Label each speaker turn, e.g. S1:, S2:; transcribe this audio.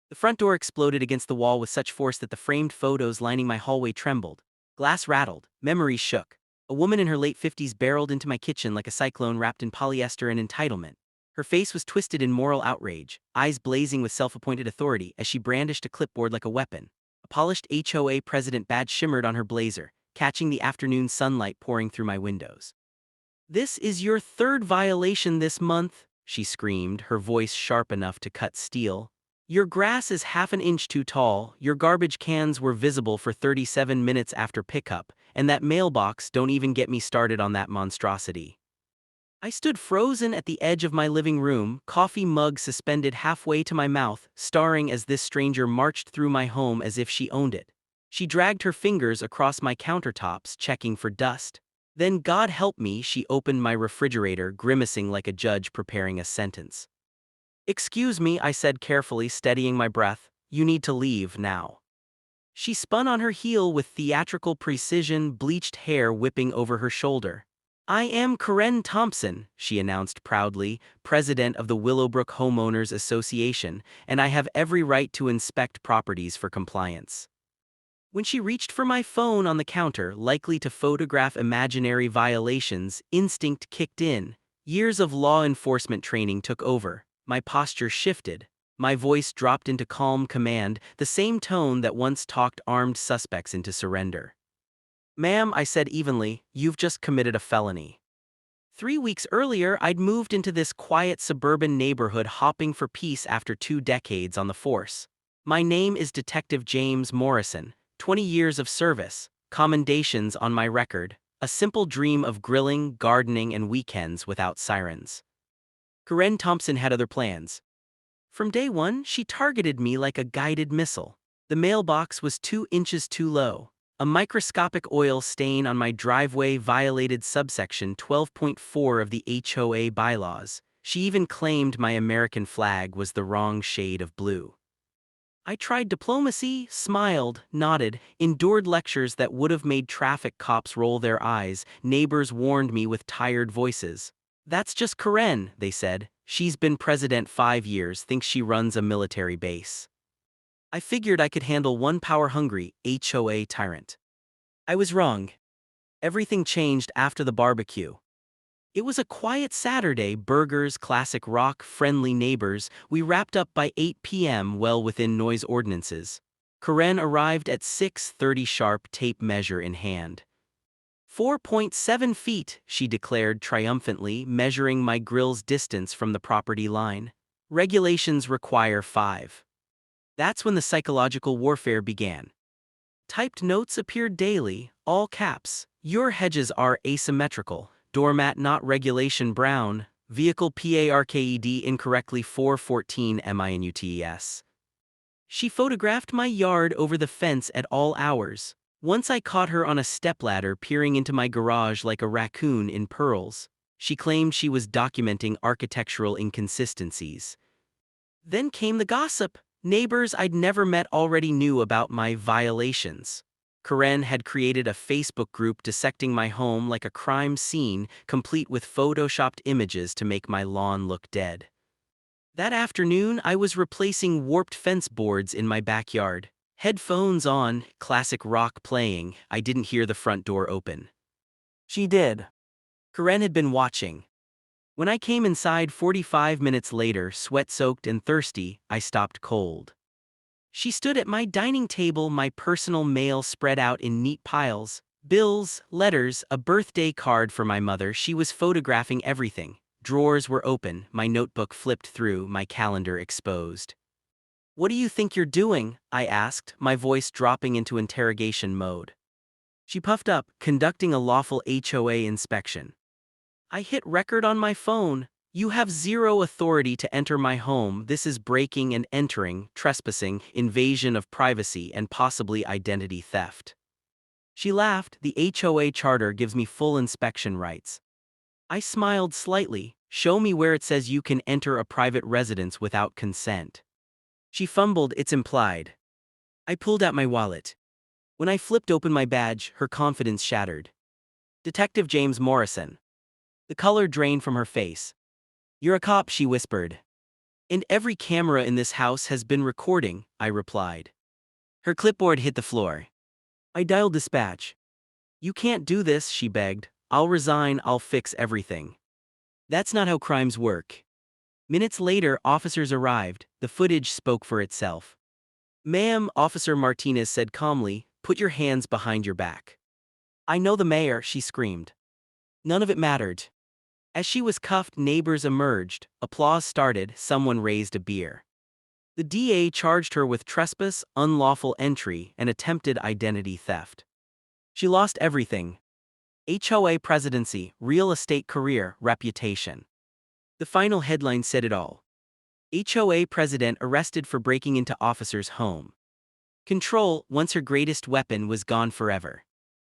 S1: The front door exploded against the wall with such force that the framed photos lining my hallway trembled. Glass rattled, memories shook. A woman in her late 50s barreled into my kitchen like a cyclone wrapped in polyester and entitlement. Her face was twisted in moral outrage, eyes blazing with self-appointed authority as she brandished a clipboard like a weapon. A polished HOA president badge shimmered on her blazer, catching the afternoon sunlight pouring through my windows. "This is your third violation this month," she screamed, her voice sharp enough to cut steel. "Your grass is half an inch too tall, your garbage cans were visible for 37 minutes after pickup, and that mailbox, don't even get me started on that monstrosity." I stood frozen at the edge of my living room, coffee mug suspended halfway to my mouth, staring as this stranger marched through my home as if she owned it. She dragged her fingers across my countertops, checking for dust. Then, God help me, she opened my refrigerator, grimacing like a judge preparing a sentence. "Excuse me," I said carefully, steadying my breath. "You need to leave now." She spun on her heel with theatrical precision, bleached hair whipping over her shoulder. "I am Karen Thompson," she announced proudly, president of the Willowbrook Homeowners Association, "and I have every right to inspect properties for compliance." When she reached for my phone on the counter, likely to photograph imaginary violations, instinct kicked in. Years of law enforcement training took over. My posture shifted. My voice dropped into calm command, the same tone that once talked armed suspects into surrender. "Ma'am," I said evenly, "you've just committed a felony." 3 weeks earlier, I'd moved into this quiet suburban neighborhood, hopping for peace after 2 decades on the force. My name is Detective James Morrison, 20 years of service, commendations on my record, a simple dream of grilling, gardening, and weekends without sirens. Karen Thompson had other plans. From day one, she targeted me like a guided missile. The mailbox was 2 inches too low. A microscopic oil stain on my driveway violated subsection 12.4 of the HOA bylaws. She even claimed my American flag was the wrong shade of blue. I tried diplomacy, smiled, nodded, endured lectures that would have made traffic cops roll their eyes. Neighbors warned me with tired voices. "That's just Karen," they said. "She's been president 5 years, thinks she runs a military base." I figured I could handle one power-hungry HOA tyrant. I was wrong. Everything changed after the barbecue. It was a quiet Saturday, burgers, classic rock, friendly neighbors. We wrapped up by 8 p.m., well within noise ordinances. Karen arrived at 6:30 sharp, tape measure in hand. 4.7 feet, she declared triumphantly, measuring my grill's distance from the property line. Regulations require 5. That's when the psychological warfare began. Typed notes appeared daily, all caps. "Your hedges are asymmetrical. Doormat not regulation brown. Vehicle parked incorrectly 414 minutes." She photographed my yard over the fence at all hours. Once I caught her on a stepladder peering into my garage like a raccoon in pearls. She claimed she was documenting architectural inconsistencies. Then came the gossip. Neighbors I'd never met already knew about my violations. Karen had created a Facebook group dissecting my home like a crime scene, complete with photoshopped images to make my lawn look dead. That afternoon, I was replacing warped fence boards in my backyard. Headphones on, classic rock playing. I didn't hear the front door open. She did. Karen had been watching. When I came inside 45 minutes later, sweat-soaked and thirsty, I stopped cold. She stood at my dining table, my personal mail spread out in neat piles. Bills, letters, a birthday card for my mother. She was photographing everything. Drawers were open, my notebook flipped through, my calendar exposed. "What do you think you're doing?" I asked, my voice dropping into interrogation mode. She puffed up, "Conducting a lawful HOA inspection." I hit record on my phone. "You have zero authority to enter my home. This is breaking and entering, trespassing, invasion of privacy, and possibly identity theft." She laughed. "The HOA charter gives me full inspection rights." I smiled slightly. "Show me where it says you can enter a private residence without consent." She fumbled. "It's implied." I pulled out my wallet. When I flipped open my badge, her confidence shattered. "Detective James Morrison." The color drained from her face. "You're a cop," she whispered. And every camera in this house has been recording, I replied. Her clipboard hit the floor. I dialed dispatch. You can't do this, she begged. I'll resign, I'll fix everything. That's not how crimes work. Minutes later, officers arrived. The footage spoke for itself. Ma'am, Officer Martinez said calmly, put your hands behind your back. I know the mayor, she screamed. None of it mattered. As she was cuffed, neighbors emerged. Applause started, someone raised a beer. The DA charged her with trespass, unlawful entry, and attempted identity theft. She lost everything. HOA presidency, real estate career, reputation. The final headline said it all. HOA president arrested for breaking into officer's home. Control, once her greatest weapon, was gone forever.